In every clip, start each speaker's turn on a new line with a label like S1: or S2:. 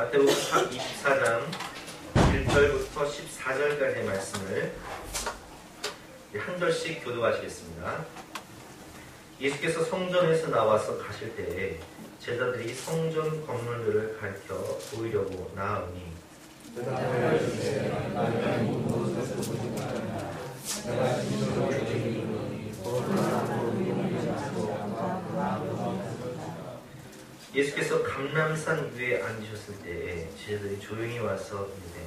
S1: 마태복음 24장 1절부터 14절까지의 말씀을 한 절씩 교도하시겠습니다. 예수께서 성전에서 나와서 가실 때에 제자들이 성전 건물들을 가르쳐 보이려고 나아오니 예수께서 감람산 위에 앉으셨을 때에 제자들이 조용히 와서 이르되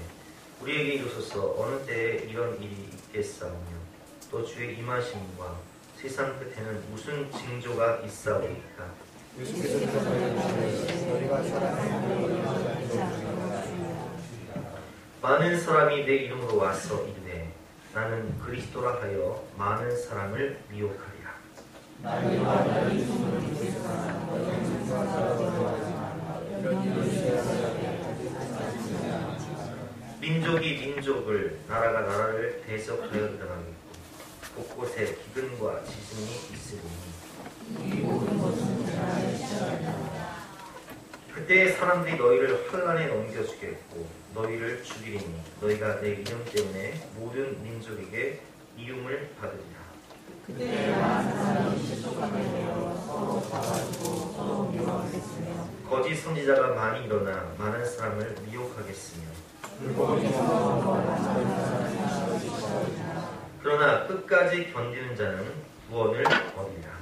S1: 우리에게 이르소서 어느 때에 이런 일이 있겠사오며 또 주의 임하심과 세상 끝에는 무슨 징조가 있사오리까. 많은 사람이 내 이름으로 와서 이르되 나는 그리스도라 하여 많은 사람을 미혹하리라. 민족이 민족을 나라가 나라를 대적하여 일어나겠고 곳곳에 기근과 지진이 있으리니 그때 사람들이 너희를 환난에 넘겨주겠고 너희를 죽이리니 너희가 내 이름 때문에 모든 민족에게 미움을 받으리라. 그때 많은 사람이 실족하게 되어 서로 봐가지고 서로 미워하겠으며 거짓 선지자가 많이 일어나 많은 사람을 미혹하겠으며 그러나 끝까지 견디는 자는 구원을 얻으리라.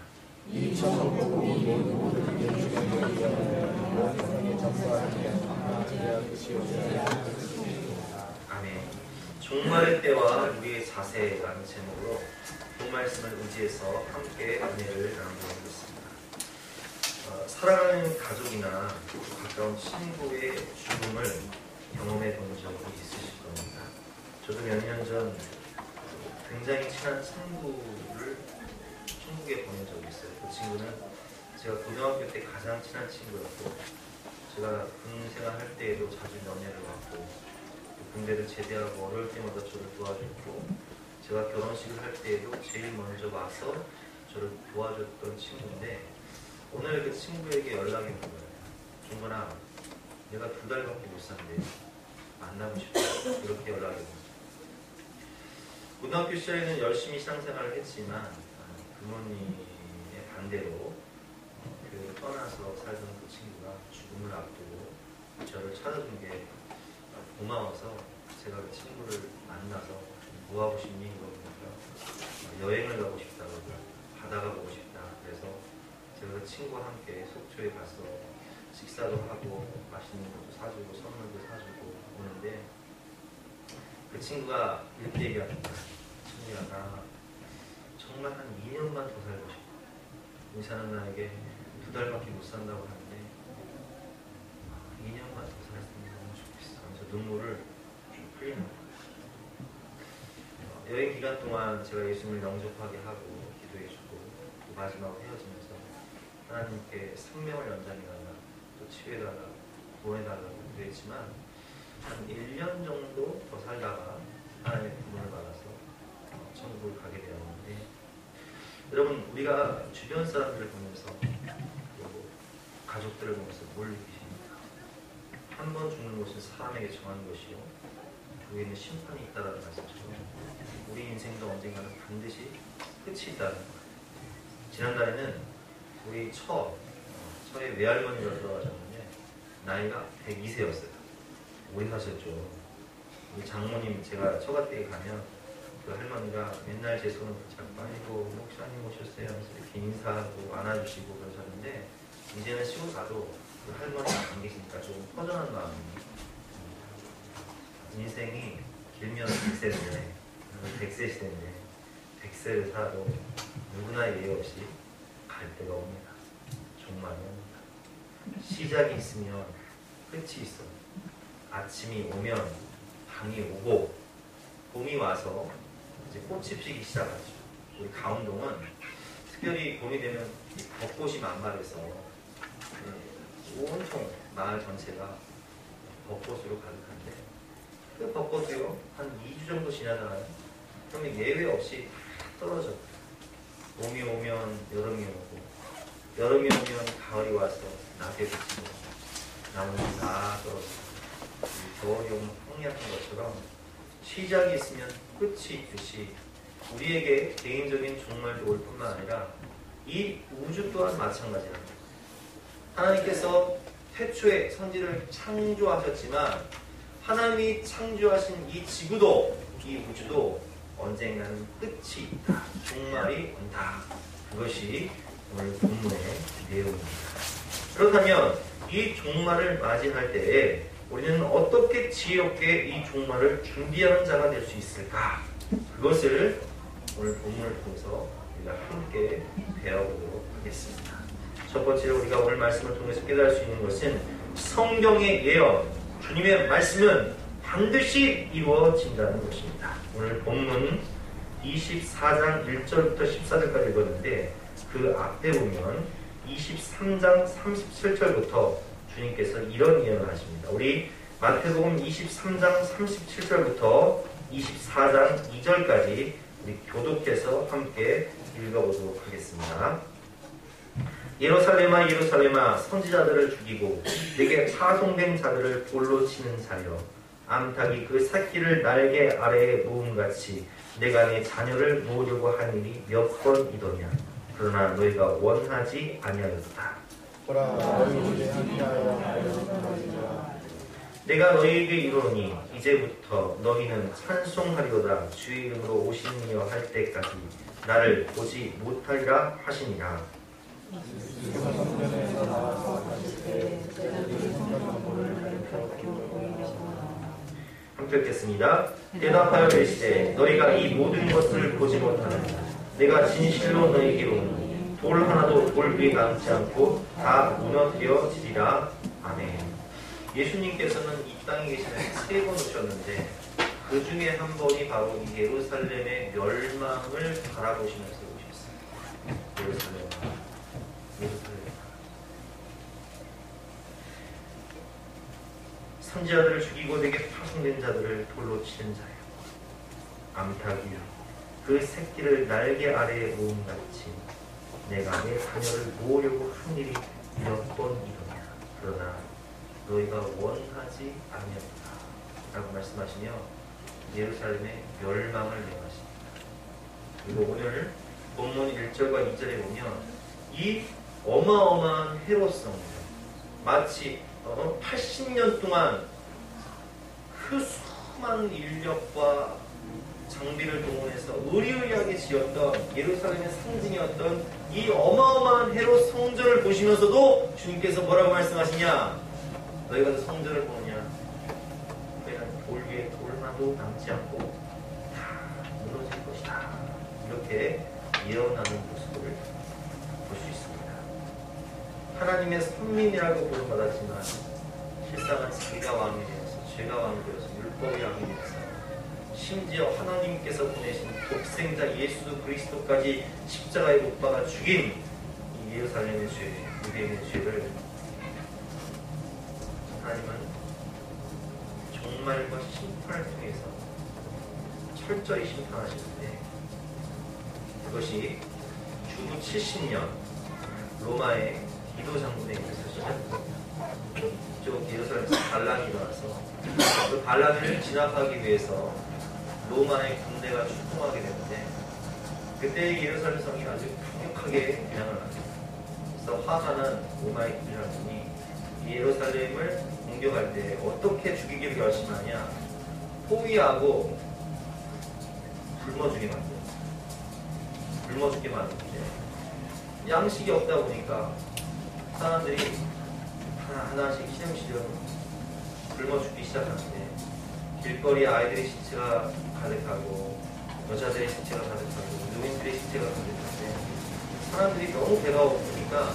S1: 아멘. 종말의 때와 우리의 자세라는 제목으로 본 말씀을 의지해서 함께 은혜를 나누겠습니다. 사랑하는 가족이나 가까운 친구의 죽음을 경험해 본 적이 있으실 겁니다. 저도 몇 년 전 굉장히 친한 친구를 천국에 보낸 적이 있어요. 그 친구는 제가 고등학교 때 가장 친한 친구였고 제가 군 생활할 때에도 자주 면회를 왔고 군대를 제대하고 어려울 때마다 저를 도와줬고 제가 결혼식을 할 때에도 제일 먼저 와서 저를 도와줬던 친구인데 오늘 그 친구에게 연락이 온 거예요. 종건아, 내가 2달밖에 못 산대. 만나고 싶다. 이렇게 연락이 온 거예요. 고등학교 시절에는 열심히 신앙생활을 했지만 부모님의 반대로 교회를 떠나서 살던 그 친구가 죽음을 앞두고 저를 찾아준 게 고마워서 제가 그 친구를 만나서 뭐 하고 싶니? 이러니까 여행을 가고 싶다고 바다가 보고 싶다. 그래서 제가 그 친구와 함께 속초에 가서 식사도 하고 맛있는 것도 사주고 선물도 사주고 오는데 그 친구가 이렇게 얘기합니다. 친구야, 나 정말 한 2년만 더 살고 싶어. 의사는 나에게 2달밖에 못 산다고 하는데 2년만 더 살았으면 너무 좋겠어. 그래서 눈물을 좀 흘리는 거예요. 여행 기간 동안 제가 예수님을 영접하게 하고 기도해주고 또 마지막으로 헤어지면서 하나님께 생명을 연장해달라 또 치유해달라 구원해달라고 기도했지만 한 1년 정도 더 살다가 하나님의 구원을 받아서 천국을 가게 되었는데 여러분 우리가 주변 사람들을 보면서 또 가족들을 보면서 뭘 느끼십니까? 한 번 죽는 것은 사람에게 정한 것이요 그 위에는 심판이 있다는 말씀처럼 우리 인생도 언젠가는 반드시 끝이 있다는 거예요. 지난달에는 우리 처의 외할머니가 돌아가셨는데 나이가 102세였어요. 오래 사셨죠. 우리 장모님 제가 처가댁에 가면 그 할머니가 맨날 제 손을 붙잡고 아이고 목사님 오셨어요 하면서 이렇게 인사하고 안아주시고 그러셨는데 이제는 시골 가도 그 할머니가 안 계시니까 조금 허전한 마음이 인생이 길면 100세인데 100세 시대인데 100세를 살아도 누구나 예외 없이 갈 때가 옵니다. 종말이 옵니다. 시작이 있으면 끝이 있어. 아침이 오면 밤이 오고 봄이 와서 이제 꽃이 피기 시작하죠. 우리 가운동은 특별히 봄이 되면 벚꽃이 만발해서 온통 마을 전체가 벚꽃으로 가득한데 그 벚꽃이요 한 2주 정도 지나잖아요. 그러면 예외 없이 떨어져. 봄이 오면 여름이 오고 여름이 오면 가을이 와서 낙엽이 지고 나무는 다 떨어져. 넣으려고 항의하는 것처럼 시작이 있으면 끝이 있듯이 우리에게 개인적인 종말도 올 뿐만 아니라 이 우주 또한 마찬가지랍니다. 하나님께서 태초에 선지를 창조하셨지만 하나님이 창조하신 이 지구도 이 우주도 언젠가는 끝이 있다. 종말이 온다. 그것이 오늘 본문의 내용입니다. 그렇다면 이 종말을 맞이할 때에 우리는 어떻게 지혜롭게 이 종말을 준비하는 자가 될 수 있을까? 그것을 오늘 본문을 통해서 우리가 함께 배워보도록 하겠습니다. 첫 번째로 우리가 오늘 말씀을 통해서 깨달을 수 있는 것은 성경의 예언, 주님의 말씀은 반드시 이루어진다는 것입니다. 오늘 본문 24장 1절부터 14절까지 읽었는데 그 앞에 보면 23장 37절부터 주님께서 이런 예언을 하십니다. 우리 마태복음 23장 37절부터 24장 2절까지 우리 교독해서 함께 읽어보도록 하겠습니다. 예루살렘아 예루살렘아 선지자들을 죽이고 내게 파송된 자들을 돌로 치는 자여 암탉이 그 새끼를 날개 아래에 모음같이 내가 내 자녀를 모으려고 한 일이 몇 번이더냐. 그러나 너희가 원하지 아니하였다. 내가 너희에게 이르노니 이제부터 너희는 찬송하리로다. 주의 이름으로 오시는 이여 할 때까지 나를 보지 못하리라 하시니라. 함께 읽겠습니다. 대답하여 이르시되 너희가 이 모든 것을 보지 못하는 내가 진실로 너희에게 이르노니 돌 하나도 돌 위에 남지 않고 다 무너뜨려지리라. 아멘. 예수님께서는 이 땅에 계시는 3번 오셨는데 그 중에 한 번이 바로 이 예루살렘의 멸망을 바라보시면서 오셨어요. 예루살렘. 선지자들을 죽이고 내게 파송된 자들을 돌로 치는 자요. 암탉이요 그 새끼를 날개 아래에 모음같이 내가 내 자녀를 모으려고 한 일이 몇 번이더냐. 그러나 너희가 원하지 아니었다. 라고 말씀하시며 예루살렘의 멸망을 예언하십니다. 그리고 오늘 본문 1절과 2절에 보면 이 어마어마한 헤롯성 마치 80년 동안 그 수많은 인력과 장비를 동원해서 의리의리하게 지었던 예루살렘의 상징이었던 이 어마어마한 헤롯 성전을 보시면서도 주님께서 뭐라고 말씀하시냐. 너희가 그 성전을 보느냐. 너희는 돌 위에 돌 하나도 남지 않고 다 무너질 것이다. 이렇게 예언하는 모습을 볼 수 있습니다. 하나님의 선민이라고 부름받았지만 실상은 자기가 왕이 되어서 죄가 왕이 되어서 율법이 왕이 되어서 심지어 하나님께서 보내신 독생자 예수 그리스도까지 십자가에 못 박아 죽인 이 예루살렘의 죄, 유대인의 죄를 하나님은 종말과 심판을 통해서 철저히 심판하시는데 그것이 주후 70년 로마의 디도 장군에 의해서 시작됩니다. 이쪽 예루살렘에서 반란이 일어나서 그 반란을 진압하기 위해서 로마의 군대가 출동하게 되는데 그때 예루살렘 성이 아주 강력하게 비난을 합니다. 그래서 하만은 로마의 군인이 이 예루살렘을 공격할 때 어떻게 죽이기를 결심하냐. 포위하고 굶어주게 만들어요. 굶어주게 만드는데 양식이 없다 보니까 사람들이 하나씩 시름시름 굶어 죽기 시작하는데 길거리에 아이들의 시체가 가득하고 여자들의 시체가 가득하고 노인들의 시체가 가득한데 사람들이 너무 배가 고프니까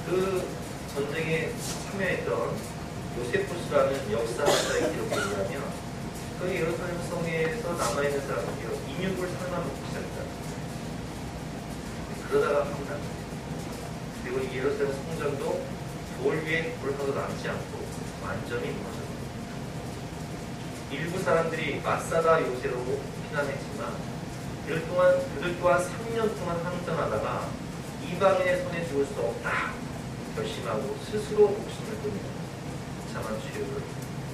S1: 그 전쟁에 참여했던 요세푸스라는 역사학자의 기록에 의하면 그 예루살렘 성에서 남아있는 사람들이 인육을 삶아 먹기 시작했다. 그러다가 합니다. 그리고 이 예루살렘 성전도 돌 위에 돌 하나도 남지 않고 완전히 무너졌습니다. 일부 사람들이 마사다 요새로 피난했지만 그들 또한 3년 동안 항전하다가 이방인의 손에 죽을 수 없다 결심하고 스스로 목숨을 끊는 참한 죄를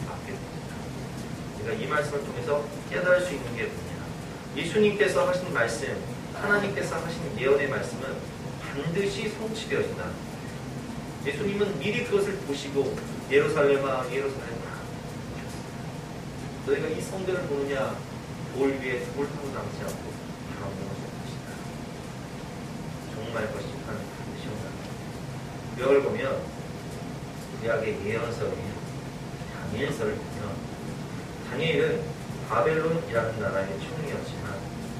S1: 받게 됩니다. 우리가 이 말씀을 통해서 깨달을 수 있는 게 뭐냐? 예수님께서 하신 말씀, 하나님께서 하신 예언의 말씀은 반드시 성취되어진다. 예수님은 미리 그것을 보시고 예루살렘아 예루살렘아 너희가 이 성전을 보느냐? 돌 위에 돌 하나 남지 않고 다 무너질 것이다. 정말 거십한 반드시온다. 이걸 보면 구약의 예언서인 다니엘서를 보면 다니엘은 바벨론이라는 나라의 총리였지만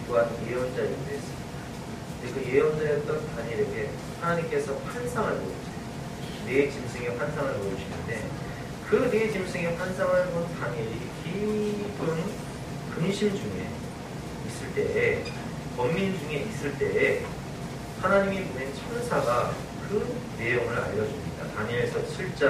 S1: 또한 예언자이기도 했습니다. 그 예언자였던 다니엘에게 하나님께서 환상을 보여주세요. 네 짐승의 환상을 보여주시는데 그 네 짐승의 환상을 본 다니엘이 깊은 근심 중에 있을 때에 번민 중에 있을 때에 하나님이 보낸 천사가 그 내용을 알려줍니다. 다니엘서 7장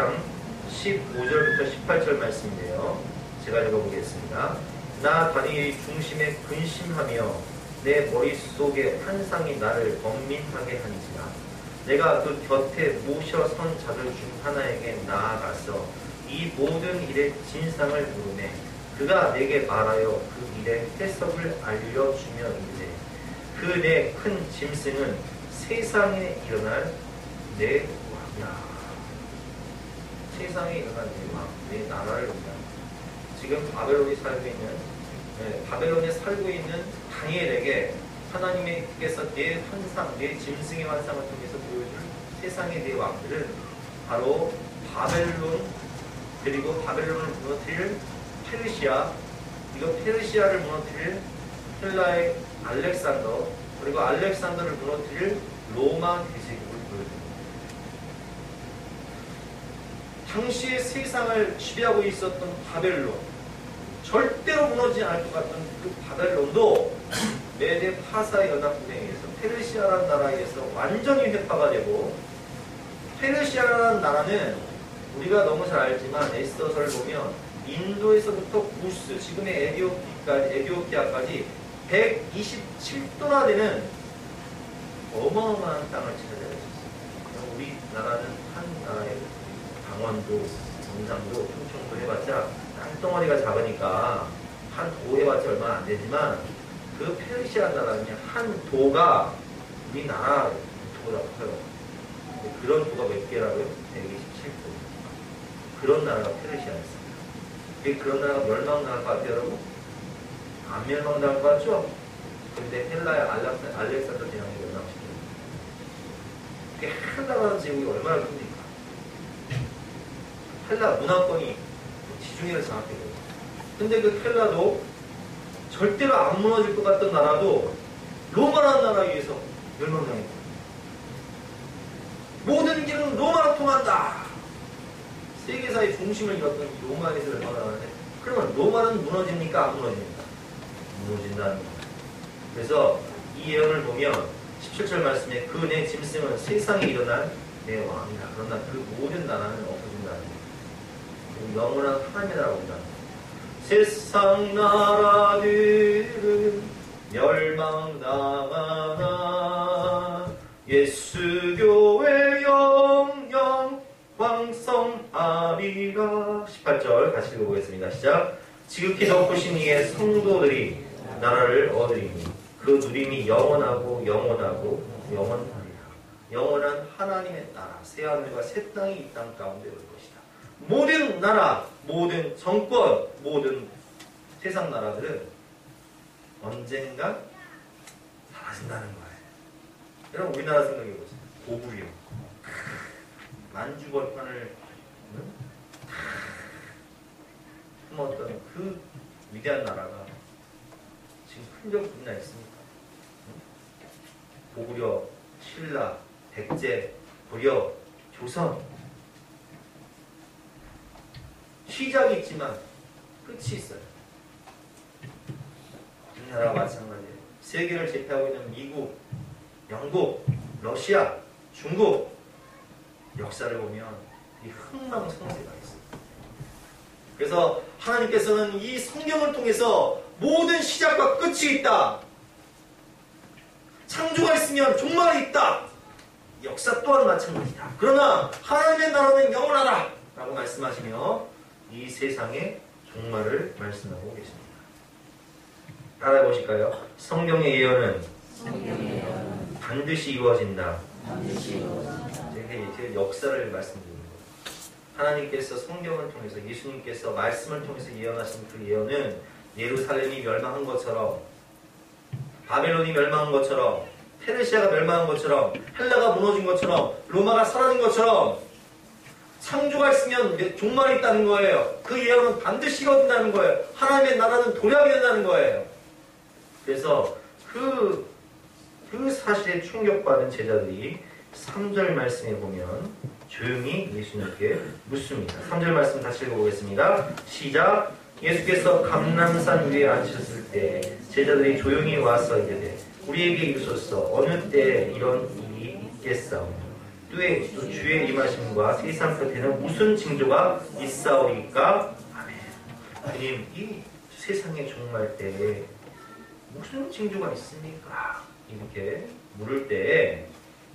S1: 15절부터 18절 말씀인데요. 제가 읽어보겠습니다. 나 다니엘이 중심에 근심하며 내 머릿속에 환상이 나를 번민하게 하니지라. 내가 그 곁에 모셔 선 자들 중 하나에게 나아가서 이 모든 일의 진상을 물으매 그가 내게 말하여 그 일의 해석을 알려주며 이르되 그 내 큰 짐승은 세상에 일어날 내 왕이야. 세상에 일어날 내 왕, 내 나라를 본다. 지금 바벨론에 살고 있는 다니엘에게 하나님께서 내 환상, 내 짐승의 환상을 통해서 보여줄 세상의 내 왕들은 바로 바벨론, 그리고 바벨론을 무너뜨릴 페르시아, 이거 페르시아를 무너뜨릴 헬라의 알렉산더, 그리고 알렉산더를 무너뜨릴 로마 대제국을 보여줍니다. 당시의 세상을 지배하고 있었던 바벨론, 절대로 무너지지 않을 것 같던 그 바벨론도 메데 파사 연합군에 의해서 페르시아라는 나라에 의해서 완전히 회파가 되고, 페르시아라는 나라는 우리가 너무 잘 알지만 에스더서를 보면 인도에서부터 구스, 지금의 에티오피아까지 127도나 되는 어마어마한 땅을 차지하고 있었어요. 우리나라는 한 나라의 강원도, 경상도, 충청도 해봤자 땅덩어리가 작으니까 한 도 해봤자 얼마 안 되지만 그 페르시아 나라는 한 도가 우리나라 도보다 커요. 그런 도가 몇 개라고요? 127도. 그런 나라가 페르시아였어요. 그런 나라가 멸망당할 것 같아요, 여러분? 안 멸망당할 것 같죠? 근데 헬라의 알렉산더 대왕이 멸망시켜요. 그게 헬라라는 제국이 얼마나 큽니까? 헬라 문화권이 지중해를 장악해요. 근데 그 헬라도 절대로 안 무너질 것 같던 나라도 로마라는 나라에 의해서 멸망당했다. 모든 길은 로마로 통한다. 세계사의 중심을 이뤘던 이 로마에서 멸망당하는데, 그러면 로마는 무너집니까? 안 무너집니까? 무너진다는 겁니다. 그래서 이 예언을 보면 17절 말씀에 그 내 짐승은 세상에 일어날 내 왕이다. 그러나 그 모든 나라는 없어진다는 겁니다. 영원한 하나님의 나라가 온다는 겁니다. 세상 나라들은 멸망당하나 예수교회 영영 왕성하리라. 18절 같이 읽어보겠습니다. 시작. 지극히 높으신 이의 성도들이 나라를 얻으리니 그 누림이 영원하고 영원하고 영원하리라. 영원한 하나님의 나라, 새하늘과 새 땅이 이 땅 가운데 올 것이다. 모든 나라, 모든 정권, 모든 세상 나라들은 언젠가 사라진다는 거예요. 여러분 우리나라 생각해보세요. 고구려, 만주벌판을 품었던 그 위대한 나라가 지금 흔적뿐이나 있습니까? 고구려, 신라, 백제, 고려, 조선, 시작이 있지만 끝이 있어요. 우리나라와 마찬가지예요. 세계를 제패하고 있는 미국, 영국, 러시아, 중국 역사를 보면 이 흥망성쇠가 있어요. 그래서 하나님께서는 이 성경을 통해서 모든 시작과 끝이 있다. 창조가 있으면 종말이 있다. 역사 또한 마찬가지다. 그러나 하나님의 나라는 영원하다 라고 말씀하시며 이 세상에 종말을 말씀하고 계십니다. 따라해 보실까요? 성경의 예언은 반드시 이루어진다. 이제 역사를 말씀드리는 거예요. 하나님께서 성경을 통해서, 예수님께서 말씀을 통해서 예언하신 그 예언은 예루살렘이 멸망한 것처럼, 바벨론이 멸망한 것처럼, 페르시아가 멸망한 것처럼, 헬라가 무너진 것처럼, 로마가 사라진 것처럼 창조가 있으면 종말이 있다는 거예요. 그 예언은 반드시 이루어진다는 거예요. 하나님의 나라는 도래하게 된다는 거예요. 그래서 그 사실에 충격받은 제자들이 3절 말씀에 보면 조용히 예수님께 묻습니다. 3절 말씀 다시 읽어보겠습니다. 시작. 예수께서 감람산 위에 앉으셨을 때 제자들이 조용히 와서 이르되 우리에게 이르소서 어느 때 이런 일이 있겠사오며 또 주의 임하심과 세상 끝에는 무슨 징조가 있사오리까? 아멘. 주님, 이 세상의 종말 때에 무슨 징조가 있습니까? 이렇게 물을 때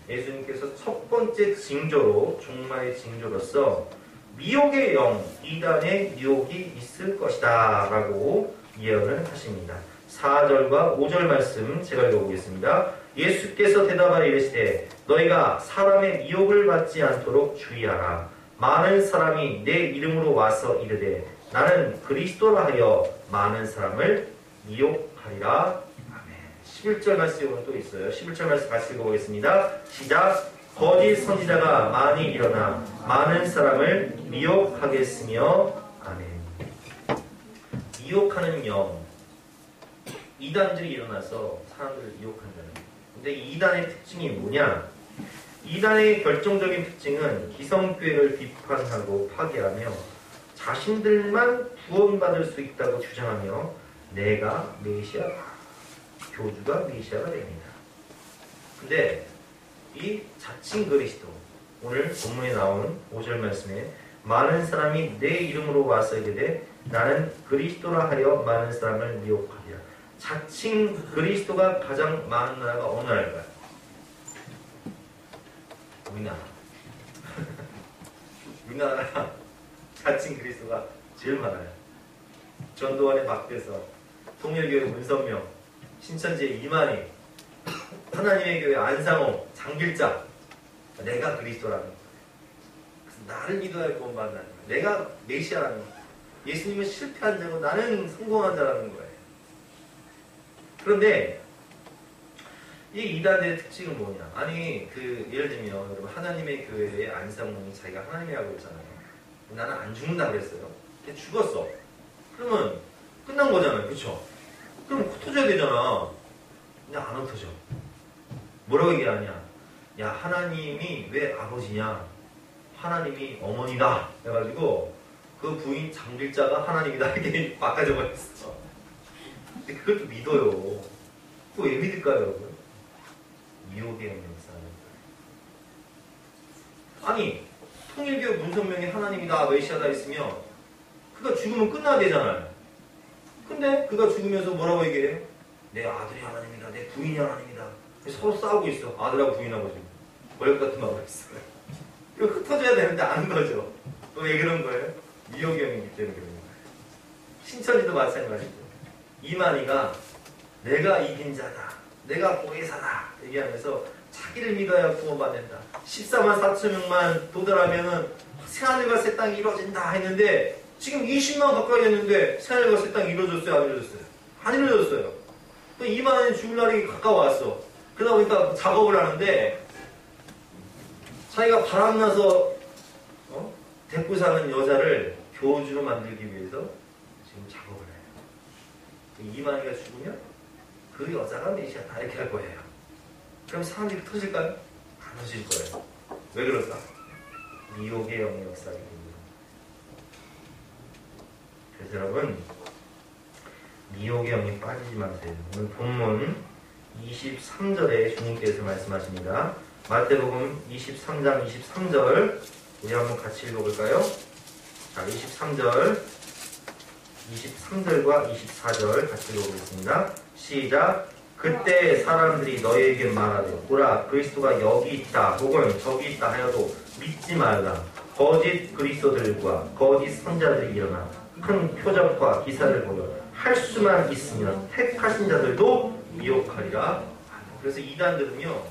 S1: 예수님께서 첫 번째 징조로, 종말의 징조로서 미혹의 영, 이단의 유혹이 있을 것이다 라고 예언을 하십니다. 4절과 5절 말씀 제가 읽어보겠습니다. 예수께서 대답하여 이르시되 너희가 사람의 미혹을 받지 않도록 주의하라. 많은 사람이 내 이름으로 와서 이르되 나는 그리스도라 하여 많은 사람을 미혹하리라. 아멘. 11절 말씀은 또 있어요. 11절 말씀 같이 읽어보겠습니다. 시작. 거짓 선지자가 많이 일어나 많은 사람을 미혹하겠으며. 아멘. 미혹하는 영, 이단들이 일어나서 사람들을 미혹한다는 거예요. 근데 이단의 특징이 뭐냐? 이단의 결정적인 특징은 기성교회를 비판하고 파괴하며 자신들만 구원받을 수 있다고 주장하며 내가 메시아다, 교주가 메시아가 됩니다. 근데 이 자칭 그리스도, 오늘 본문에 나온 5절 말씀에 많은 사람이 내 이름으로 와서 이르되 나는 그리스도라 하여 많은 사람을 미혹하리라. 자칭 그리스도가 가장 많은 나라가 어느 나라일까요? 우리나라. 우리나라가 자칭 그리스도가 제일 많아요. 전도환의 박대서, 통일교회 문선명, 신천지의 이만희, 하나님의 교회 안상호, 장길자. 내가 그리스도라는 거예요. 나를 믿어야 구원받는 거예요. 내가 메시아라는 거예요. 예수님은 실패한 자고 나는 성공한 자라는 거예요. 그런데 이 이단의 특징은 뭐냐? 아니 예를 들면 여러분 하나님의 교회의 안상홍이 자기가 하나님이라고 했잖아요. 나는 안 죽는다 그랬어요. 근데 죽었어. 그러면 끝난 거잖아요. 그쵸? 그럼 흩어져야 되잖아. 근데 안 흩어져. 뭐라고 얘기하냐? 야, 하나님이 왜 아버지냐? 하나님이 어머니다 해가지고 그 부인 장길자가 하나님이다 이렇게 바꿔줘 버렸어. 근데 그것도 믿어요. 그거 왜 믿을까요, 여러분? 미혹의 영역사는. 아니, 통일교 문선명이 하나님이다, 메시아다 있으면 그가 죽으면 끝나야 되잖아요. 근데 그가 죽으면서 뭐라고 얘기해요? 내 아들이 하나님이다, 내 부인이 하나님이다. 서로 싸우고 있어. 아들하고 부인하고 지금 월급 같은 거 하고 있어요. 이거 흩어져야 되는데 안 거죠. 또 왜 그런 거예요? 미혹의 영역이기 때문에 그런 거예요. 신천지도 마찬가지죠. 이만희가 내가 이긴 자다, 내가 보혜사다 얘기하면서 자기를 믿어야 구원받는다. 14만 4천 명만 도달하면은 새하늘과 새 땅이 이루어진다 했는데 지금 20만 가까이 됐는데 새하늘과 새 땅이 이루어졌어요? 안 이루어졌어요? 안 이루어졌어요. 또 이만희 죽을 날이 가까워왔어. 그러다 보니까 작업을 하는데 자기가 바람나서 데리고 사는 여자를 교주로 만들기 위해서 지금 작업을 해요. 이만희가 죽으면 그 여자가 메시아다 이렇게 할 거예요. 그럼 사람들이 터질까요? 안 터질 거예요. 왜 그럴까? 미혹의 영의 역사이기 때문에. 그래서 여러분, 미혹의 영이 빠지지 마세요. 오늘 본문 23절에 주님께서 말씀하십니다. 마태복음 23장 23절 우리 한번 같이 읽어볼까요? 자, 23절과 24절 같이 읽어보겠습니다. 시작. 그때 사람들이 너희에게 말하되 보라 그리스도가 여기 있다 혹은 저기 있다 하여도 믿지 말라. 거짓 그리스도들과 거짓 선자들이 일어나 큰 표적과 기사를 보여 할 수만 있으면 택하신 자들도 미혹하리라. 그래서 이단들은요,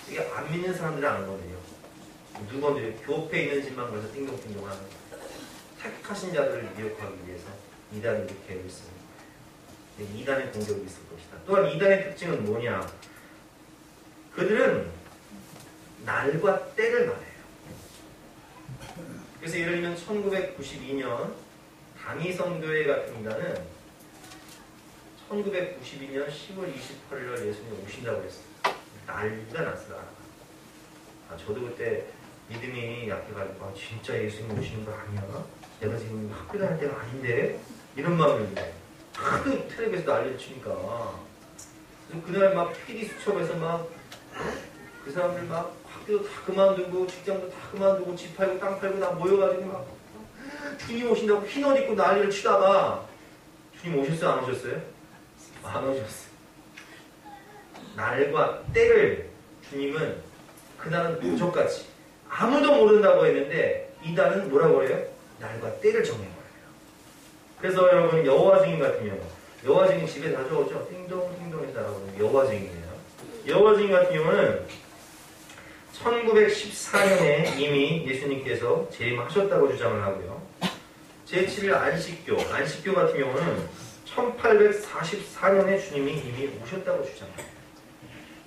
S1: 이게 안 믿는 사람들이 안 거든요. 누구든지 교회에 있는 집만 가서 띵동띵동 하는 거예요. 택하신 자들을 미혹하기 위해서 이단이 이렇게 했습니다. 이단의 공격이 있을 것이다. 또한 이단의 특징은 뭐냐? 그들은 날과 때를 말해요. 그래서 예를 들면 1992년 다니성교회 같은 이단은 1992년 10월 28일 예수님이 오신다고 했어요. 난리가 났어요. 저도 그때 믿음이 약해가지고 진짜 예수님 오시는 거 아니야? 내가 지금 학교 다닐 때가 아닌데? 이런 마음을 하도 텔레비에서 난리를 치니까 그래서 그날 막 PD 수첩에서 막 그 사람들 막 학교도 다 그만두고 직장도 다 그만두고 집 팔고 땅 팔고 다 모여가지고 막 주님 오신다고 흰 옷 입고 난리를 치다가 주님 오셨어요? 안 오셨어요? 안 오셨어요. 날과 때를 주님은 그날은 부족같이 아무도 모른다고 했는데 이단은 뭐라고 해요? 날과 때를 정해버려요. 그래서 여러분 여호와 증인 같은 경우 여호와 증인 집에 자주 오죠? 띵동띵동해서 나오는 여호와 증인이에요. 여호와 증인 같은 경우는 1914년에 이미 예수님께서 재림하셨다고 주장을 하고요. 제7일 안식교 같은 경우는 1844년에 주님이 이미 오셨다고 주장해요.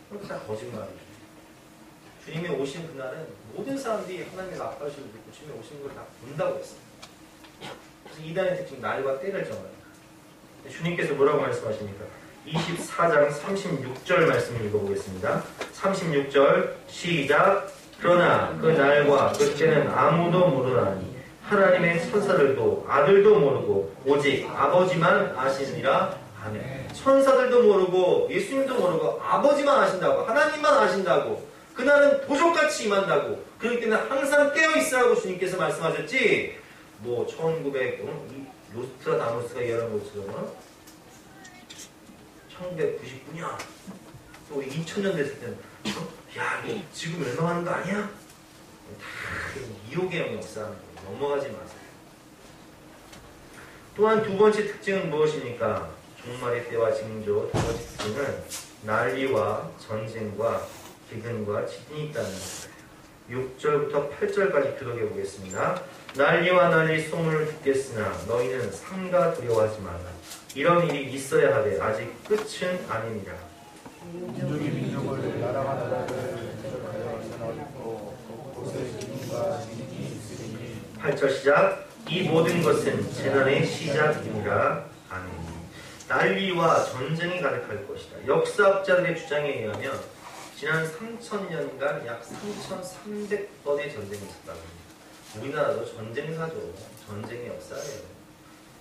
S1: 그건 다 거짓말이에요. 주님이 오신 그날은 모든 사람들이 하나님의 아빠시를 믿고 주님이 오신 걸 다 본다고 했어요. 그래서 이단의 특징 날과 때를 정합니다. 주님께서 뭐라고 말씀하십니까? 24장 36절 말씀을 읽어보겠습니다. 36절 시작. 그러나 그 날과 그 때는 아무도 모르나니 하나님의 천사들도 아들도 모르고 오직 아버지만 아시느니라. 아멘. 천사들도 모르고 예수님도 모르고 아버지만 아신다고 하나님만 아신다고 그날은 도적같이 임한다고 그렇기 때문에 항상 깨어있으라고 주님께서 말씀하셨지 뭐 1900 노스트라다무스가 얘기하는 것처럼 1999년 또 2000년 됐을 때는 야 이거 지금 멸망하는 거 아니야? 다 미혹의 역사하는 거예요. 넘어가지 마세요. 또한 두 번째 특징은 무엇입니까? 종말의 때와 징조. 두 번째 특징은 난리와 전쟁과 기근과 지진이 있다는 거예요. 6절부터 8절까지 기록해 보겠습니다. 난리와 난리 소문을 듣겠으나 너희는 삼가 두려워하지 마라. 이런 일이 있어야 하되 아직 끝은 아니니라.
S2: 민족이 민족을 나라가 나라를 대적하여 사나워지고 곳곳에 기근과 지진이 있으리니
S1: 8절 시작. 이 모든 것은 재난의 시작이니라. 아멘. 난리와 전쟁이 가득할 것이다. 역사학자들의 주장에 의하면 지난 3000년간 약 3300번의 전쟁이 있었다고 합니다. 우리나라도 전쟁사죠. 전쟁의 역사예요.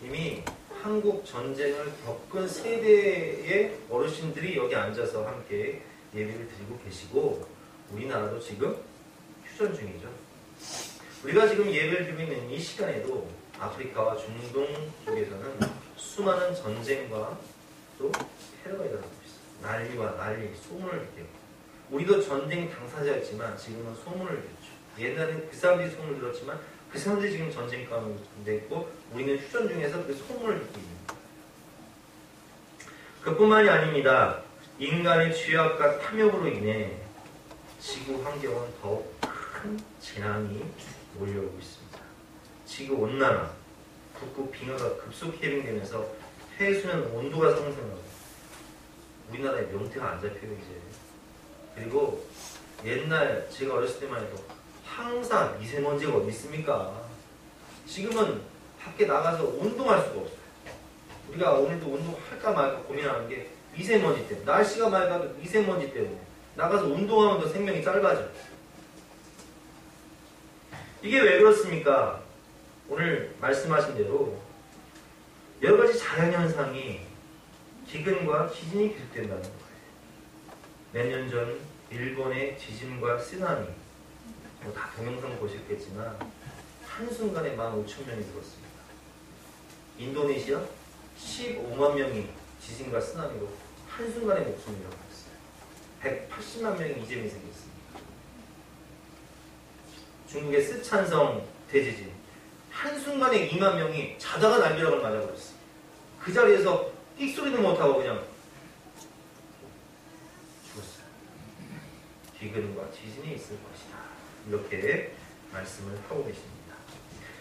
S1: 이미 한국 전쟁을 겪은 세대의 어르신들이 여기 앉아서 함께 예배를 드리고 계시고 우리나라도 지금 휴전 중이죠. 우리가 지금 예배를 드리고 있는 이 시간에도 아프리카와 중동 쪽에서는 수많은 전쟁과 또 테러가 일어나고 있어요. 난리와 난리, 소문을 듣게. 우리도 전쟁 당사자였지만 지금은 소문을 듣죠. 옛날에는 그 사람들이 소문을 들었지만 그 사람들이 지금 전쟁 가운데 있고 우리는 휴전 중에서 그 소문을 듣고 있는 거예요. 그뿐만이 아닙니다. 인간의 죄악과 탐욕으로 인해 지구 환경은 더욱 큰 재난이 몰려오고 있습니다. 지구온난화, 북극 빙하가 급속히 해빙되면서 해수는 온도가 상승하고 우리나라에 명태가 안 잡혀요 이제. 그리고 옛날 제가 어렸을 때만 해도 항상 미세먼지가 어디 있습니까? 지금은 밖에 나가서 운동할 수가 없어요. 우리가 오늘도 운동할까 말까 고민하는 게 미세먼지 때문에. 날씨가 맑아도 미세먼지 때문에. 나가서 운동하면 더 생명이 짧아져. 이게 왜 그렇습니까? 오늘 말씀하신 대로 여러 가지 자연현상이 기근과 지진이 계속된다는 거예요. 몇 년 전 일본의 지진과 쓰나미 뭐 다 동영상 보셨겠지만 한순간에 15,000명이 죽었습니다. 인도네시아 15만 명이 지진과 쓰나미로 한순간에 목숨을 잃어버렸어요. 180만 명이 이재민이 생겼습니다. 중국의 쓰촨성 대지진 한순간에 2만 명이 자다가 날벼락을 맞아버렸어. 그 자리에서 끽소리도 못하고 그냥 죽었어요. 기근과 지진이 있을 것이다. 이렇게 말씀을 하고 계십니다.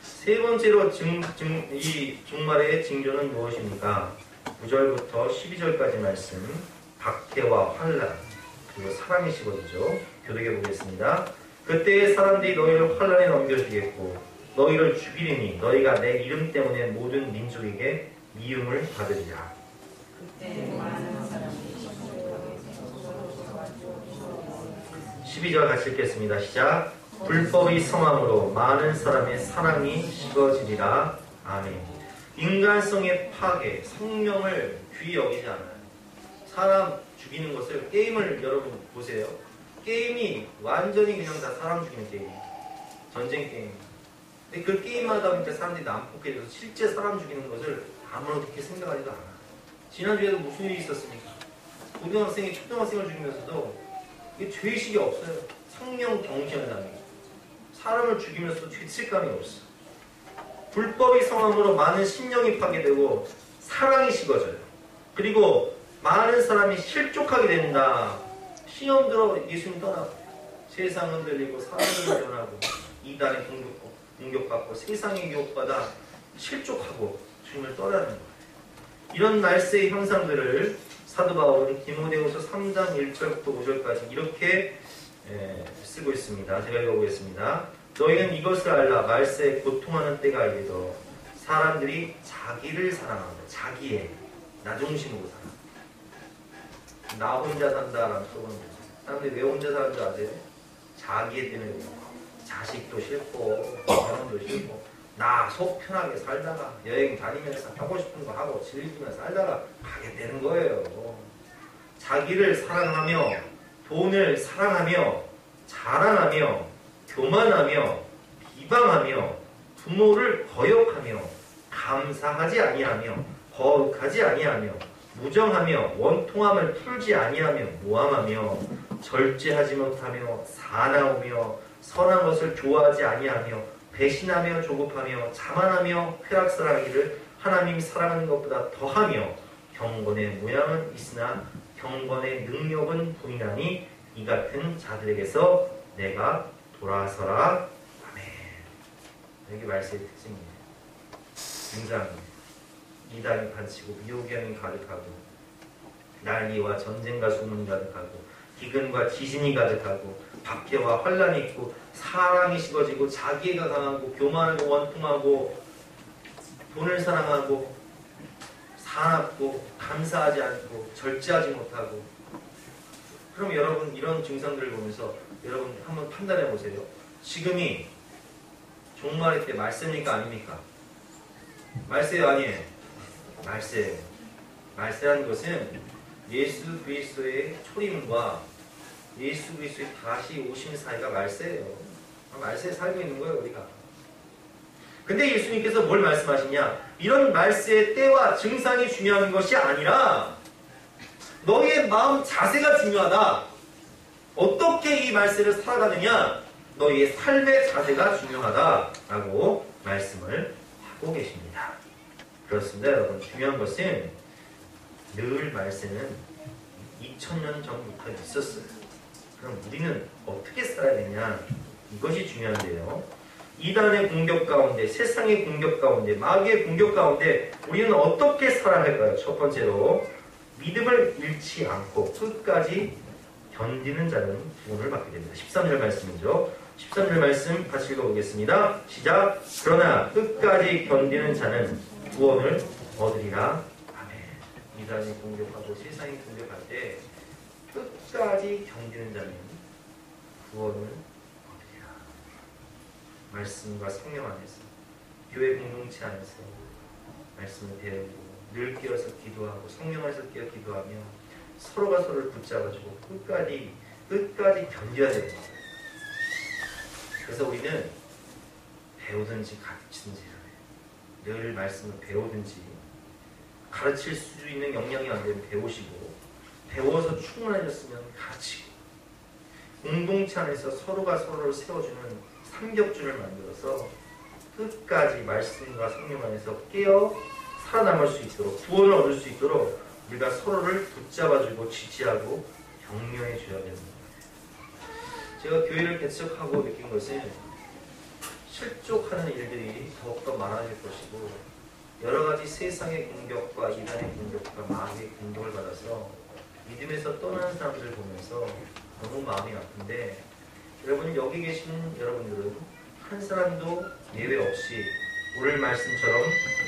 S1: 세 번째로 이 종말의 징조는 무엇입니까? 9절부터 12절까지 말씀, 박해와 환난, 그리고 사랑의 시거리죠. 교독해 보겠습니다. 그때의 사람들이 너희를 환난에 넘겨주겠고 너희를 죽이리니 너희가 내 이름 때문에 모든 민족에게 미움을 받으리라. 12절 같이 읽겠습니다. 시작. 불법이 성함으로 많은 사람의 사랑이 식어지리라. 아멘. 인간성의 파괴, 생명을 귀히 여기지 않아요. 사람 죽이는 것을, 게임을 여러분 보세요. 게임이 완전히 그냥 다 사람 죽이는 게임, 전쟁 게임. 근데 그 게임하다 보니까 사람들이 난폭해져서 실제 사람 죽이는 것을 아무런 그렇게 생각하지도 않아. 지난주에도 무슨 일이 있었습니까? 고등학생이 초등학생을 죽이면서도 이게 죄의식이 없어요. 생명 경시한다는 게. 사람을 죽이면서도 죄책감이 없어. 불법이 성함으로 많은 신령이 파괴되고 사랑이 식어져요. 그리고 많은 사람이 실족하게 된다. 시험 들어 예수님 떠나고 세상 흔들리고 사람을 변하고 이단에 공격받고 세상의 유혹받아 실족하고 주님을 떠나는 거예요. 이런 말세의 형상들을 사도 바울은 디모데후서 3장 1절부터 5절까지 이렇게 쓰고 있습니다. 제가 읽어보겠습니다. 너희는 이것을 알라. 말세에 고통하는 때가 이르러 사람들이 자기를 사랑한다. 자기의 나 중심으로 살아. 나 혼자 산다라는 속은 거죠. 사람들이 왜 혼자 사는 줄 아세요? 자기의 때문에 자식도 싫고 결혼도 싫고 나 속 편하게 살다가 여행 다니면서 하고 싶은 거 하고 즐기면서 살다가 가게 되는 거예요. 자기를 사랑하며 돈을 사랑하며 자랑하며 교만하며 비방하며 부모를 거역하며 감사하지 아니하며 거룩하지 아니하며 무정하며 원통함을 풀지 아니하며 모함하며 절제하지 못하며 사나우며 선한 것을 좋아하지 아니하며 배신하며 조급하며 자만하며 쾌락사랑이를 하나님 사랑하는 것보다 더하며 경건의 모양은 있으나 경건의 능력은 부인하니 이 같은 자들에게서 내가 돌아서라. 아멘. 여기 말씀의 특징이에요. 굉장히 이단이 반치고 미혹경이 가득하고 난리와 전쟁과 소문이 가득하고 기근과 지진이 가득하고 박해와 환란이 있고 사랑이 식어지고 자기애가 강하고 교만하고 원통하고 돈을 사랑하고 사납고 감사하지 않고 절제하지 못하고. 그럼 여러분 이런 증상들을 보면서 여러분 한번 판단해 보세요. 지금이 종말의 때 말세입니까 아닙니까? 말세요 아니에요? 말세예요. 말세라는 것은 예수 그리스도의 초림과 예수 그리스도의 다시 오심 사이가 말세예요. 말세에 살고 있는 거예요 우리가. 근데 예수님께서 뭘 말씀하시냐? 이런 말세의 때와 증상이 중요한 것이 아니라 너희의 마음 자세가 중요하다. 어떻게 이 말세를 살아가느냐? 너희의 삶의 자세가 중요하다라고 말씀을 하고 계십니다. 그렇습니다 여러분. 중요한 것은 늘 말세는 2000년 전부터 있었어요. 그럼 우리는 어떻게 살아야 되냐? 이것이 중요한데요. 이단의 공격 가운데, 세상의 공격 가운데, 마귀의 공격 가운데 우리는 어떻게 살아야 할까요? 첫 번째로 믿음을 잃지 않고 끝까지 견디는 자는 구원을 받게 됩니다. 13절 말씀이죠. 13절 말씀 같이 읽어보겠습니다. 시작. 그러나 끝까지 견디는 자는 구원을 얻으리라. 아멘. 이단이 공격하고 세상이 공격할 때 끝까지 견디는 자는 구원을 얻으리라. 말씀과 성령 안에서, 교회 공동체 안에서 말씀을 배우고 늘 깨어서 기도하고 성령 안에서 깨어 기도하며 서로가 서로를 붙잡아주고 끝까지 견뎌야 되는 거예요. 그래서 우리는 배우든지 가르치든지 늘 말씀을 배우든지 가르칠 수 있는 역량이 안 되면 배우시고 배워서 충분해졌으면 가르치고 공동체 안에서 서로가 서로를 세워주는 삼겹줄을 만들어서 끝까지 말씀과 성령 안에서 깨어 살아남을 수 있도록 구원을 얻을 수 있도록 우리가 서로를 붙잡아주고 지지하고 격려해 줘야 됩니다. 제가 교회를 개척하고 느낀 것은 실족하는 일들이 더욱더 많아질 것이고 여러 가지 세상의 공격과 이단의 공격과 마귀의 공격을 받아서 믿음에서 떠나는 사람들을 보면서 너무 마음이 아픈데 여러분 여기 계신 여러분들은 한 사람도 예외 없이 오늘 말씀처럼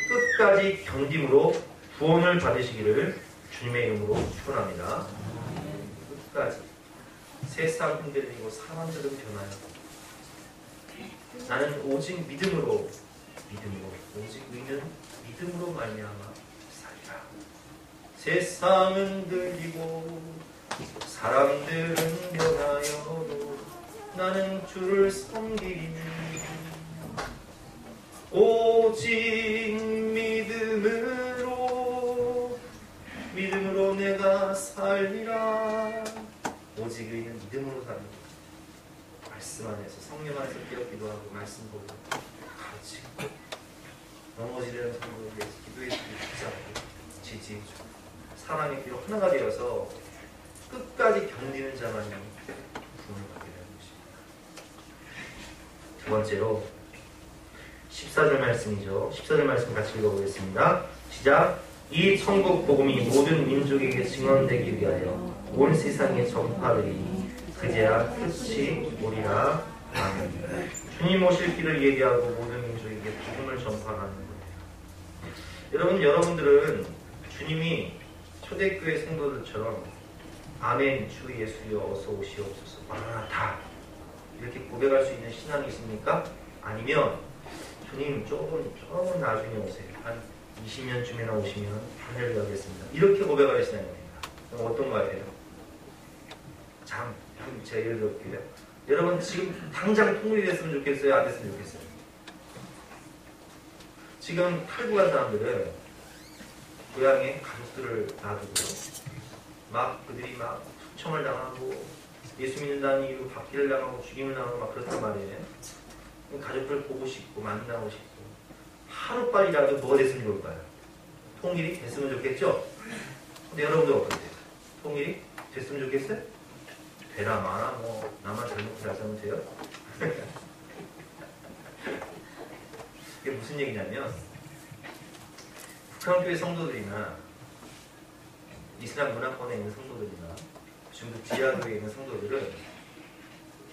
S1: 끝까지 견딤으로 구원을 받으시기를 주님의 이름으로 축원합니다. 끝까지. 세상 흔들리고 사람들은 변하여 나는 오직 믿음으로 오직 의는 믿음으로 말미암아 살리라. 세상은 흔들리고 사람들은 변하여도 나는 주를 섬기리니 오직 믿음으로 내가 살리라. 오직 의는 믿음으로 살리라. 말씀 안에서 성령 안에서 깨닫기도 하고 말씀 보고 가르치고 넘어지려는 성도를 위해서 기도해주고 붙잡고 지지해주고 사랑의 피로 하나가 되어서 끝까지 견디는 자만이 구원을 받게 되는 것입니다. 두 번째로 14절 말씀이죠. 14절 말씀 같이 읽어보겠습니다. 시작. 이 천국 복음이 모든 민족에게 증언되기 위하여 온 세상에 전파되리니 그제야 끝이 오리라. 아멘. 주님 오실 길을 예비하고 모든 민족에게 복음을 전파하는 거예요. 여러분들은 주님이 초대교회 성도들처럼 아멘 주 예수여 어서 오시옵소서 마라나타 이렇게 고백할 수 있는 신앙이 있습니까? 아니면 주님 조금 나중에 오세요. 한 20년쯤이나 오시면 하늘을 가겠습니다. 이렇게 고백할 신앙입니다. 그럼 어떤 거 같아요? 제가 예를 들어볼게요. 여러분 지금 당장 통일이 됐으면 좋겠어요? 안 됐으면 좋겠어요? 지금 탈북한 사람들은 고향에 가족들을 놔두고 그들이 투청을 당하고 예수 믿는다는 이유로 박해를 당하고 죽임을 당하고 막 그렇단 말이에요. 가족들 보고 싶고 만나고 싶고 하루빨리라도 뭐가 됐으면 좋을까요? 통일이 됐으면 좋겠죠? 근데 여러분들 어떠세요? 통일이 됐으면 좋겠어요? 되라 마라 나만 잘못 잘하면 돼요? 이게 무슨 얘기냐면 북한교회 성도들이나 이슬람 문화권에 있는 성도들이나 중국 지하교회에 있는 성도들은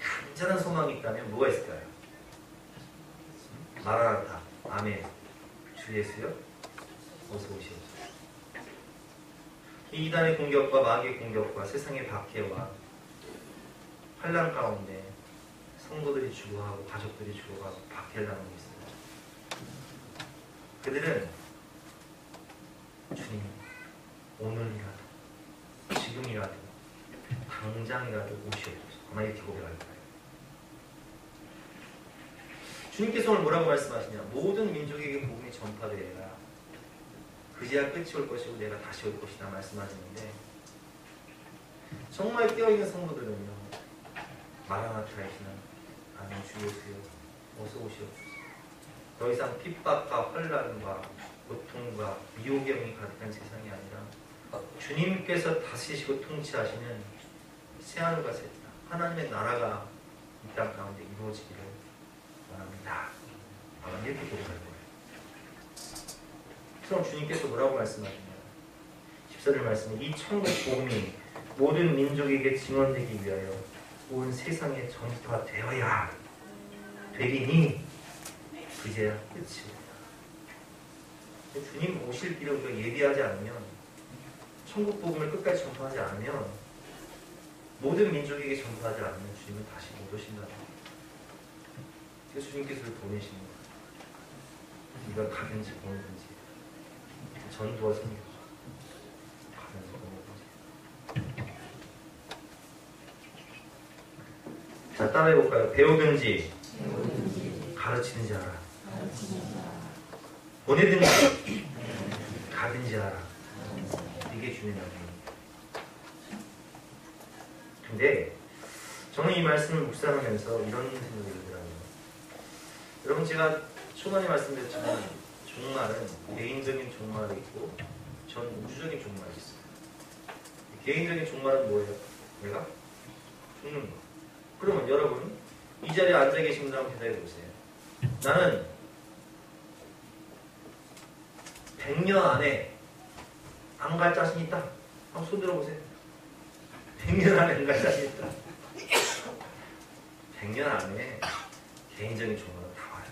S1: 간절한 소망이 있다면 뭐가 있을까요? 마라나타, 아멘, 주 예수여 어서 오시옵소서. 이 이단의 공격과 마귀의 공격과 세상의 박해와 환난 가운데 성도들이 죽어가고 가족들이 죽어가고 박해를 당하고 있어요. 그들은 주님 오늘이라도 지금이라도 당장이라도 오시옵소서 아마 이렇게 고백할 거예요. 주님께서 오늘 뭐라고 말씀하시냐? 모든 민족에게 복음이 전파되어야 그제야 끝이 올 것이고 내가 다시 올 것이다 말씀하시는데 정말 깨어있는 성도들은요 마라나타이시나 아멘 주 예수여 어서 오시옵소서. 더 이상 핍박과 환난과 고통과 미혹의 영이 가득한 세상이 아니라 주님께서 다스리시고 통치하시는 새하늘과 새 땅 하나님의 나라가 이 땅 가운데 이루어지기를 원합니다. 아마 이렇게 고백할 거예요. 그럼 주님께서 뭐라고 말씀하시냐? 14절 말씀에 이 천국 복음이 모든 민족에게 증언되기 위하여 온 세상에 전파되어야 되리니 그제야 끝이 오리라. 주님 오실 길을 우리가 예비하지 않으면 천국 복음을 끝까지 전파하지 않으면 모든 민족에게 전파하지 않으면 주님은 다시 못 오신다는 거예요. 그래서 주님께서 보내시는 거예요. 이걸 가든지 보내든지 전도와 선교 가든지 보내든지. 자 따라해볼까요? 배우든지 가르치든지 하라. 보내든지 가든지 하라. 이게 주님의 명령입니다. 근데 저는 이 말씀을 묵상하면서 이런 생각이 들더라고요. 여러분 제가 초반에 말씀드렸지만 종말은 개인적인 종말이 있고 전 우주적인 종말이 있어요. 개인적인 종말은 뭐예요? 내가 죽는 거. 그러면 여러분 이 자리에 앉아 계신 분들 한번 대답해 보세요. 나는 100년 안에 안 갈 자신 있다. 한번 손 들어보세요. 100년 안에 안 갈 자신 있다. 100년 안에 개인적인 종말은 다 와요.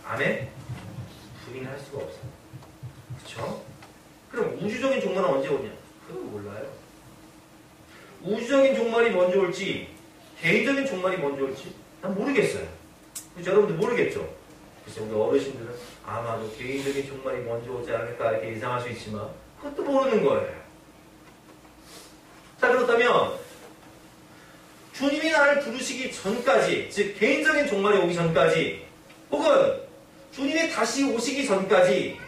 S1: 안에 부인할 수가 없어요. 그렇죠? 그럼 우주적인 종말은 언제 오냐? 그건 몰라요. 우주적인 종말이 먼저 올지 개인적인 종말이 먼저 올지 난 모르겠어요. 그렇죠? 여러분들 모르겠죠? 그래서 우리 어르신들은 아마도 개인적인 종말이 먼저 오지 않을까 이렇게 예상할 수 있지만 그것도 모르는 거예요. 자, 그렇다면 주님이 나를 부르시기 전까지, 즉 개인적인 종말이 오기 전까지, 혹은 주님이 다시 오시기 전까지,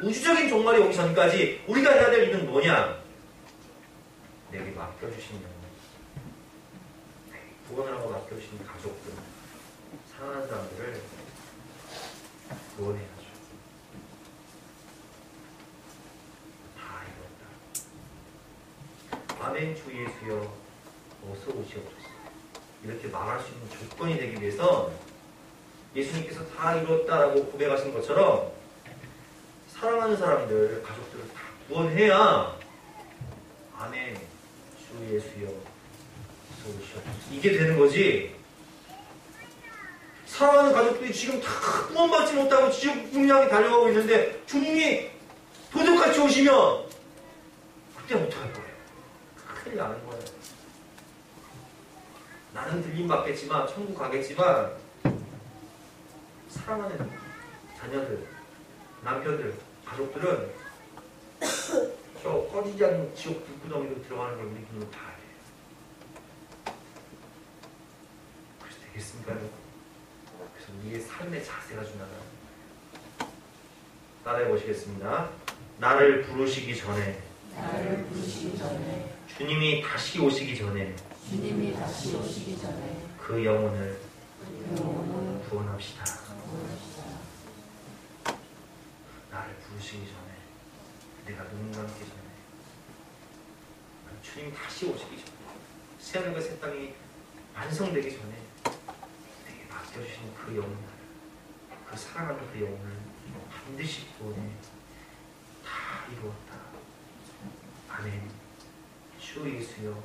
S1: 우주적인 종말이 오기 전까지 우리가 해야 될 일은 뭐냐? 내게 맡겨주신 영혼, 구원을 하고 맡겨주신 가족들, 사랑하는 사람들을 구원해야죠. 다 이뤘다. 아멘 주 예수여 어서 오시옵소서. 이렇게 말할 수 있는 조건이 되기 위해서 예수님께서 다 이뤘다라고 고백하신 것처럼 사랑하는 사람들, 가족들을 다 구원해야 아멘 주 예수여 어서 오시옵소서. 이게 되는 거지. 사랑하는 가족들이 지금 다 구원받지 못하고 지옥 향해 달려가고 있는데 주님이 도둑같이 오시면 그때 어떡할 거예요? 큰일 나는 거예요. 나는 들림 받겠지만 천국 가겠지만 사랑하는 자녀들, 남편들, 가족들은 저 꺼지지 않는 지옥 불구덩이로 들어가는 걸 우리 눈으로 봐야 돼요. 그래서 되겠습니까? 그래서 우리의 삶의 자세가 중요하다. 따라해 보시겠습니다. 나를 부르시기 전에 주님이 다시 오시기 전에 그 영혼을 구원합시다. 나를 부르시기 전에, 내가 눈 감기 전에, 주님이 다시 오시기 전에, 새하늘과 새 땅이 완성되기 전에 내게 맡겨주신 그 영혼을, 그 사랑하는 그 영혼을 반드시 구원해 다 이루었다. 아멘. 주 예수여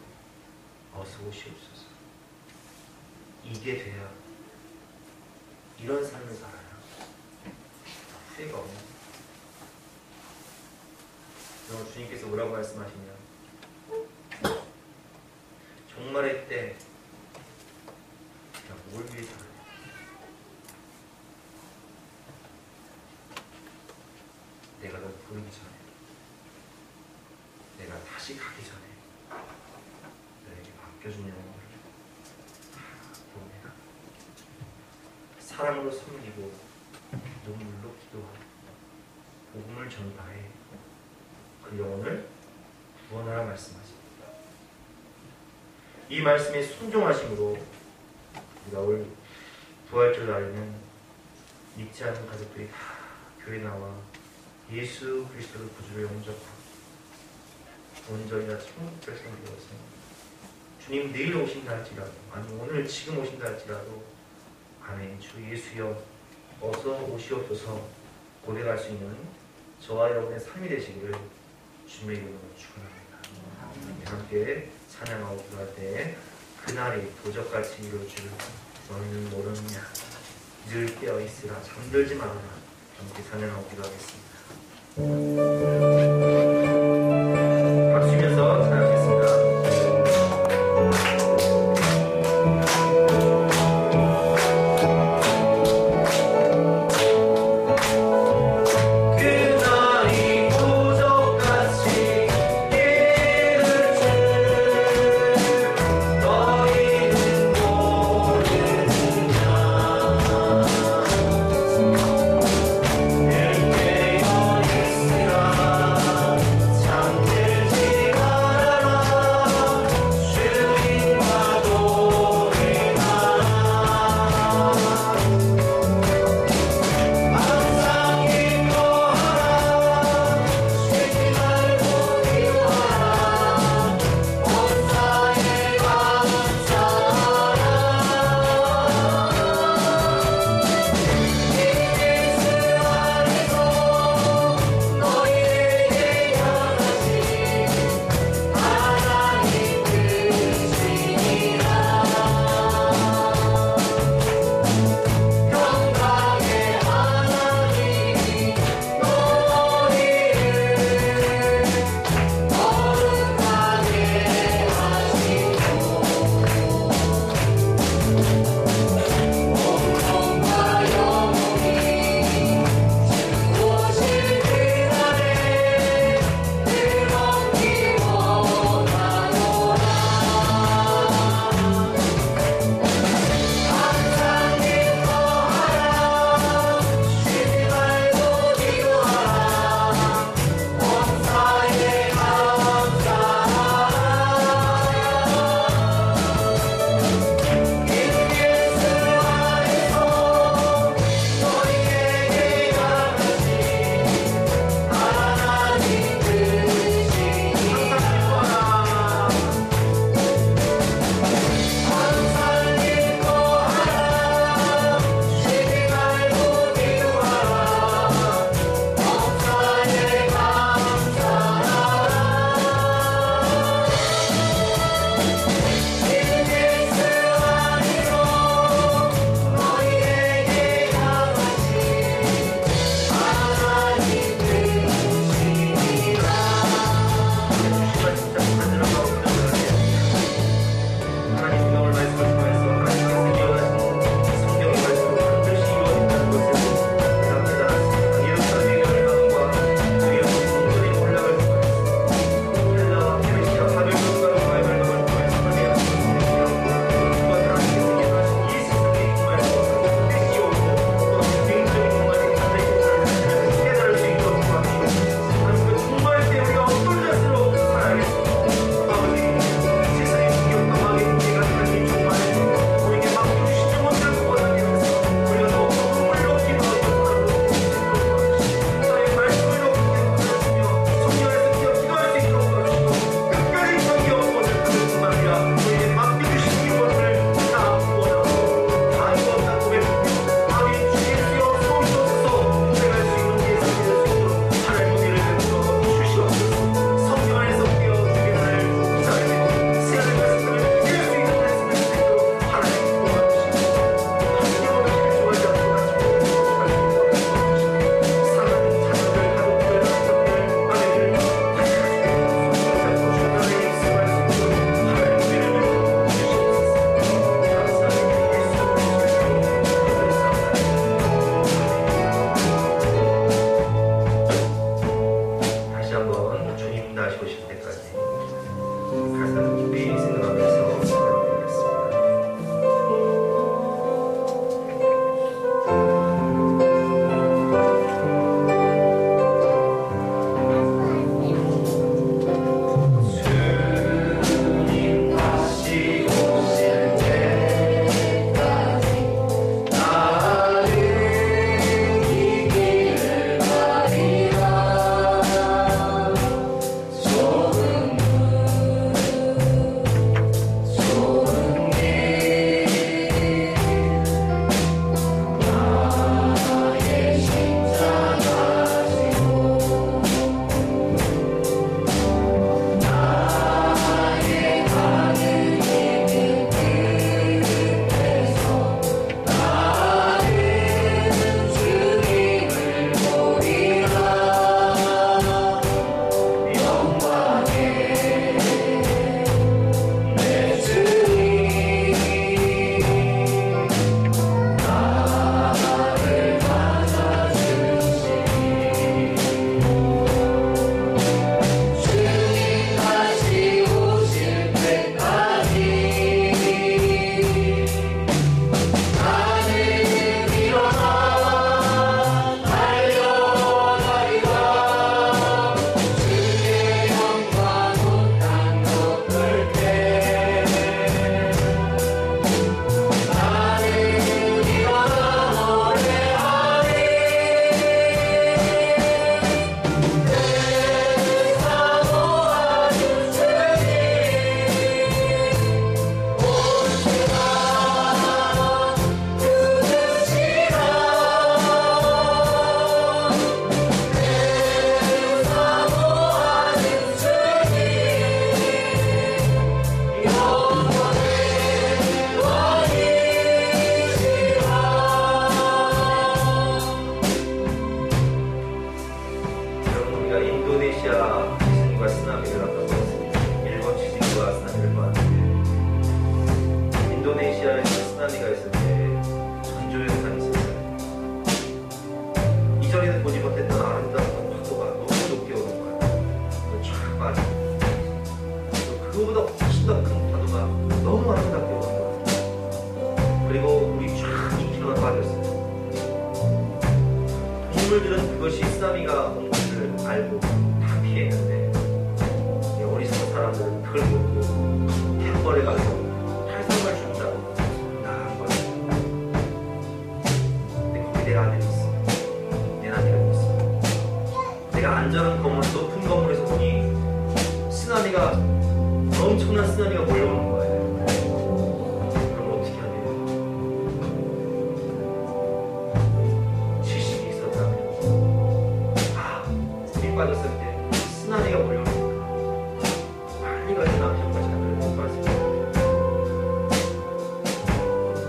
S1: 어서 오시옵소서. 이게 돼야 이런 삶을 살아야 후회가 없는. 그럼 주님께서 뭐라고 말씀하시냐? 종말의 때 내가 뭘 위해 살아야 내가 널 부르기 전에, 내가 다시 가기 전에 너에게 맡겨준 영혼을 다 구원해라. 사랑으로 섬기고 눈물로 기도하고 복음을 전파해 그 영혼을 구원하라 말씀하십니다. 이 말씀에 순종하심으로 우리가 올 부활절 날에는 믿지 않는 가족들이 다 교회 나와 예수 그리스도를 구주로 영접하고 온전히 다 천국 백성이 되어서 주님 내일 오신다 할지라도, 아니 오늘 지금 오신다 할지라도 아멘 주 예수여 어서 오시옵소서 고백할 수 있는 저와 여러분의 삶이 되시기를 주님의 이름으로 축원합니다. 함께 찬양하고 기도할 때 그날이 도적같이 이룰 줄 너희는 모르느냐, 늘 깨어있으라 잠들지 말아라. 함께 찬양하고 기도하겠습니다. 박수 치면서 찬양하겠습니다.
S3: 늘 깨어있으라
S1: 인도네시아 지진과 쓰나미를 아까 보았습니다. 일본 지진과 쓰나미를 보았는데 인도네시아에서 쓰나미가 있을 때 전조현상이 있었어요. 이전에는 보지 못했던 아름다운 파도가 너무 높게 오는 거예요. 쫙 빠지고 그거보다 훨씬 더 큰 파도가 너무 아름답게 오는 거예요. 그리고 우리 쫙 깊이가 빠졌어요. 동물들은 그것이 쓰나미가 온 것을 알고 다 피했는데 어리석은 사람들은 그걸 모르고 갯벌에 가서 탈선물 준다고 나간 거예요. 근데 거기 내 아들이 있어. 내 남편이 있어. 내가 안전한 건물, 높은 건물에서 보니 쓰나미가 엄청난 쓰나미가 몰려오는 거예요. 그럼 어떻게 해야 돼요? 지식이 있었다면 물이 빠졌을 때 쓰나미가 몰려오니까 빨리 가서 남편과 자녀를 못 봤습니다.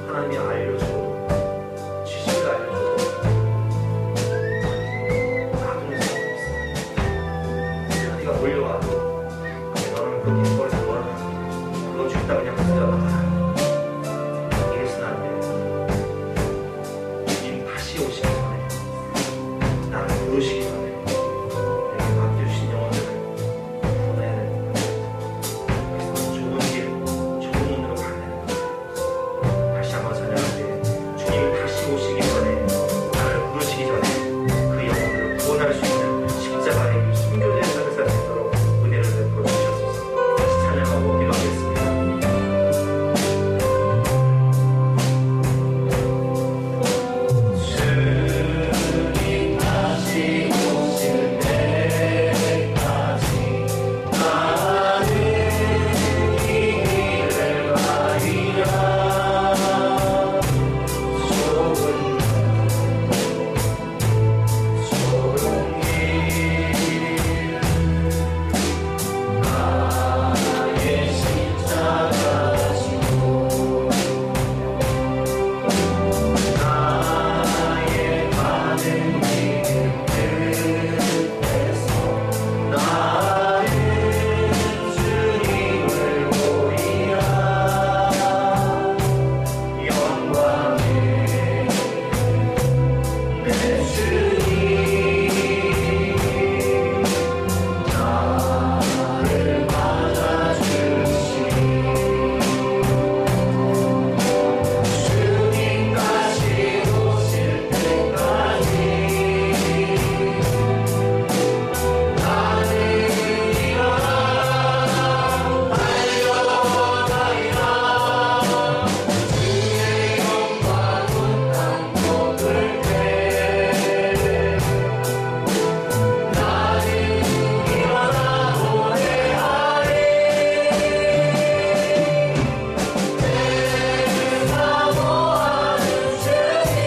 S1: 하나님이 알려줘도 지식을 알려줘도 놔두는 사람이 있어요. 쓰나미가 몰려와도 너는 그 갯벌에서 뭐하나 그거 죽다 그냥 쓰다가 이래서는 안 돼. 주님 다시 오시기 전에 나를 부르시기 전에 내게 맡겨주신 영혼들을 보내야 되는 거예요. 그래서 좋은 길, 좋은 문으로 가야 되는 거예요. 다시 한번 전하는데 주님이 다시 오시기 전에 나를 부르시기 전에 그 영혼들을 구원할 수 있는 십자가의 순교된 삶을 살 수 있도록 은혜를 베풀어 주셨소서. 다시 찬양하고 기도하겠습니다. 주님 다시 오실 때까지 나는 이 길을 가리라. 좁은 길 나의 십자가 지고 나의 가는 길을 뜻해서 나는 주님을 보리라. 영광의 내 주님 나를 맞아주시니 주님 다시 오실 때까지 나는 일어나 달려가리라. 주의 영광은 땅 덮을 때 나는 일어나 노래하리. 내 사모하는 주님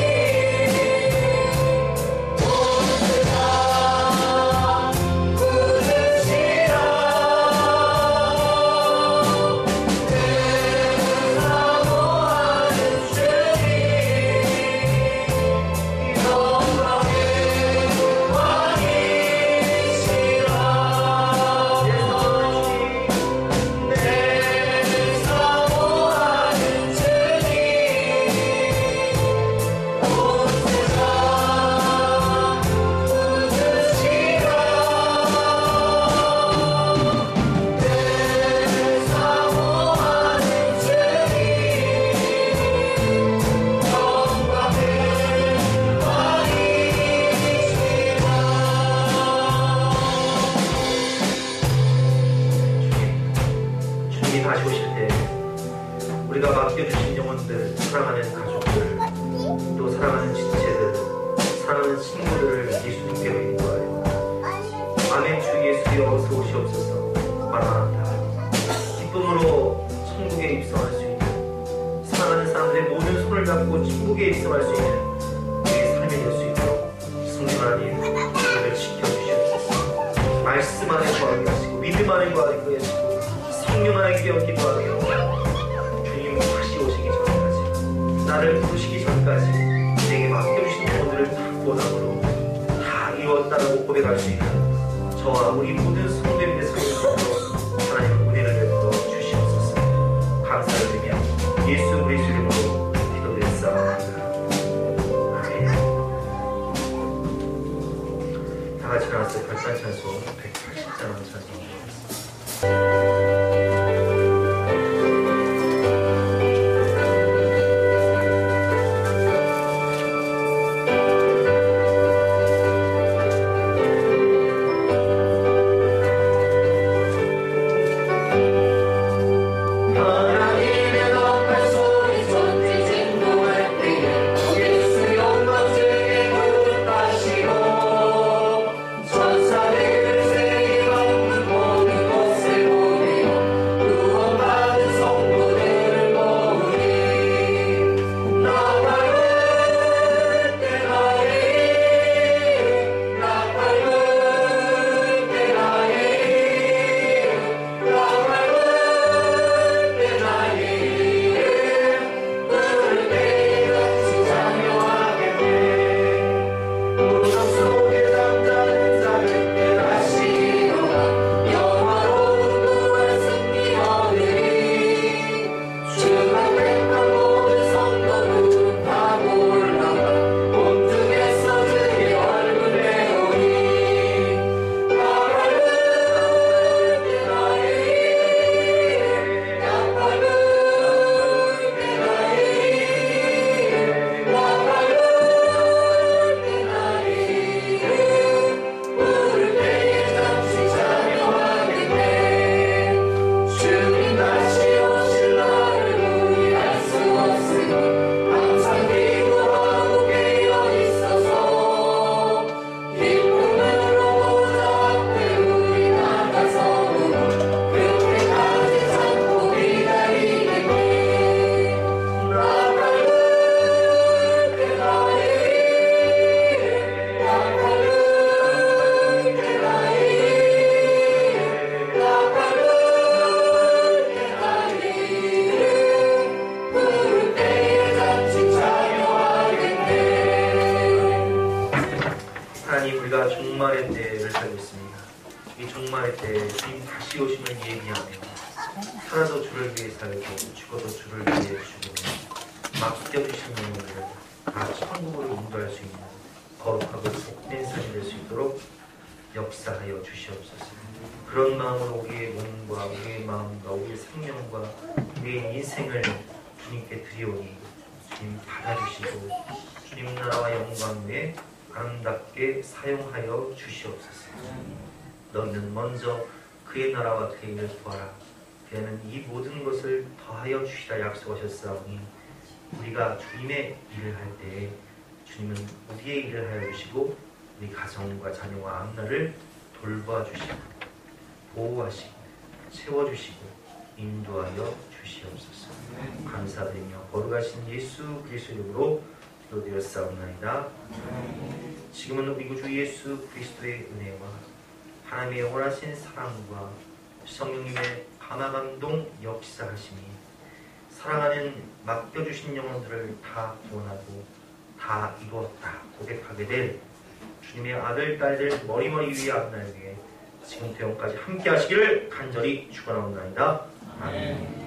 S1: 모두가 부르시라. 내 사모하는 주님 영광의 왕이시라. 내 사모하는 주님 온 세상 부르시라. 내 사모하는 주님 영광의 주님이 다시 오실 때 우리가 맡겨주신 영혼들, 사랑하는 가족들, 또 사랑하는 지체들, 사랑하는 친구들을 예수님께로 인도하여 아멘 주 예수여 어서 오시옵소서 마라나타 기쁨으로 천국에 입성할 수 있는 사랑하는 사람들의 모든 손을 잡고 천국에 입성할 수 있는 우리의 삶이 될 수 있도록 성령 하나님 우리를 지켜주시옵소서. 말씀 안에 거하게 하시고 믿음 안에 거하게 하시고 성령 안에 깨어 기도하며 주님 다시 오시기 전까지 나를 부르시기 전까지 내게 맡겨주신 영혼들을 다 원함으로 다 이루었다라고 고백할 수 있는 저와 우리 모든 성도님의 삶에서 하나님 은혜를 베풀어 주시옵소서. 감사드리며 예수 그리스도 이름으로 기도드렸사옵나이다. 아멘. 다 같이 나와서 별단 찬송 180잔 찬송. 우리가 종말의 때를 살고 있습니다. 이 종말의 때에 주님 다시 오심을 얘기하며 살아도 주를 위해 살고 죽어도 주를 위해 죽으며 맡겨주신 영혼들을 다 천국으로 인도할 수 있는 거룩하고 복된 삶이 될 수 있도록 역사하여 주시옵소서. 그런 마음으로 우리의 몸과 우리의 마음과 우리의 생명과 우리의 인생을 주님께 드리오니 주님 받아주시고 주님 나라와 영광 위에 아름답게 사용하여 주시옵소서. 너는 먼저 그의 나라와 그의 일을 구하라. 그는 이 모든 것을 더하여 주시라 약속하셨사오니 우리가 주님의 일을 할 때에 주님은 우리의 일을 하여 주시고 우리 가정과 자녀와 앞날을 돌봐주시고 보호하시고 채워주시고 인도하여 주시옵소서. 감사드리며 거룩하신 예수 그리스도 이름으로 기도드렸사옵나이다. 지금은 우리 구주 예수 그리스도의 은혜와 하나님의 영원하신 사랑과 성령님의 감화감동 역사하심이 사랑하는 맡겨주신 영혼들을 다 구원하고 다 이루었다 고백하게 될 주님의 아들 딸들 머리머리 위에 앞날 위에 지금부터 영까지 함께 하시기를 간절히 축원하옵나이다. 아멘.